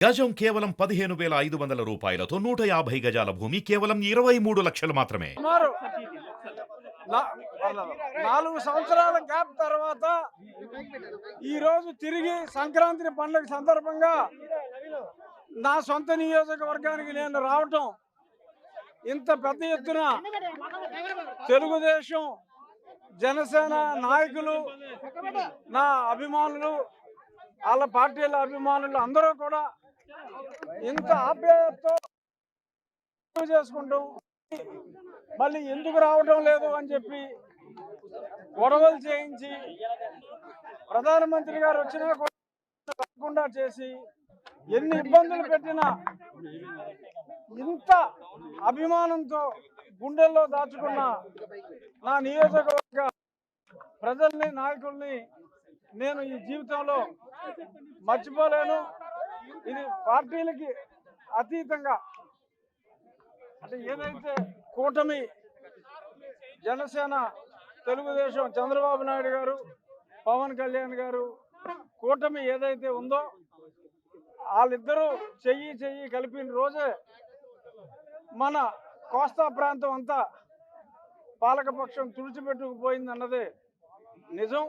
గజం కేవలం 15,500 రూపాయలతో 150 గజాల భూమి కేవలం 23 లక్షలు మాత్రమే. సుమారు 4 సంవత్సరాల గ్యాప్ తర్వాత ఈ రోజు తిరిగి సంక్రాంతి పండుగ సందర్భంగా నా సొంత నియోజకవర్గానికి నేను రావటం, ఇంత పెద్ద ఎత్తున తెలుగుదేశం జనసేన నాయకులు, నా అభిమానులు, వాళ్ళ పార్టీల అభిమానులు అందరూ కూడా ఇంత ఆప్యాయతతో చేసుకుంటాం, మళ్ళీ ఎందుకు రావడం లేదు అని చెప్పి గొడవలు చేయించి ప్రధానమంత్రి గారు వచ్చినా కూడా చేసి ఎన్ని ఇబ్బందులు పెట్టినా ఇంత అభిమానంతో గుండెల్లో దాచుకున్న నా నియోజకవర్గ ప్రజల్ని, నాయకుల్ని నేను ఈ జీవితంలో మర్చిపోలేను. ఇది పార్టీలకి అతీతంగా, అంటే ఏదైతే కూటమి జనసేన, తెలుగుదేశం, చంద్రబాబు నాయుడు గారు, పవన్ కళ్యాణ్ గారు కూటమి ఏదైతే ఉందో వాళ్ళిద్దరూ చెయ్యి కలిపిన రోజే మన కోస్తా ప్రాంతం అంతా పాలకపక్షం తుడిచిపెట్టుకుపోయింది అన్నదే నిజం.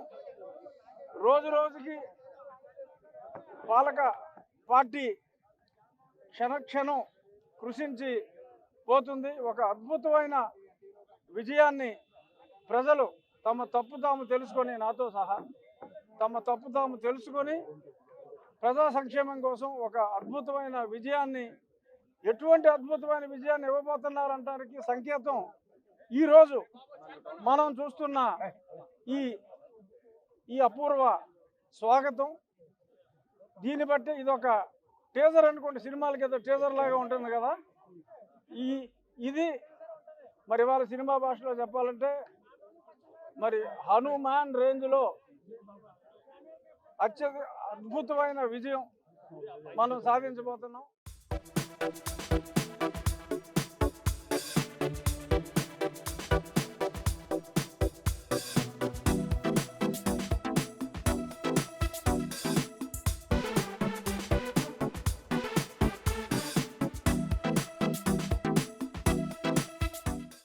రోజు రోజుకి పాలక పార్టీ క్షణక్షణం కృషించి పోతుంది. ఒక అద్భుతమైన విజయాన్ని ప్రజలు తమ తప్పు తాము తెలుసుకొని, నాతో సహా తమ తప్పు తాము తెలుసుకొని ప్రజా సంక్షేమం కోసం ఒక అద్భుతమైన విజయాన్ని, ఎటువంటి అద్భుతమైన విజయాన్ని ఇవ్వబోతున్నారంటానికి సంకేతం ఈరోజు మనం చూస్తున్న ఈ అపూర్వ స్వాగతం. దీన్ని బట్టి ఇదొక టీజర్ అనుకోండి, సినిమాలకి ఏదో టీజర్ లాగా ఉంటుంది కదా. ఇది మరి వాళ్ళ సినిమా భాషలో చెప్పాలంటే మరి హనుమాన్ రేంజ్లో అద్భుతమైన విజయం మనం సాధించబోతున్నాం.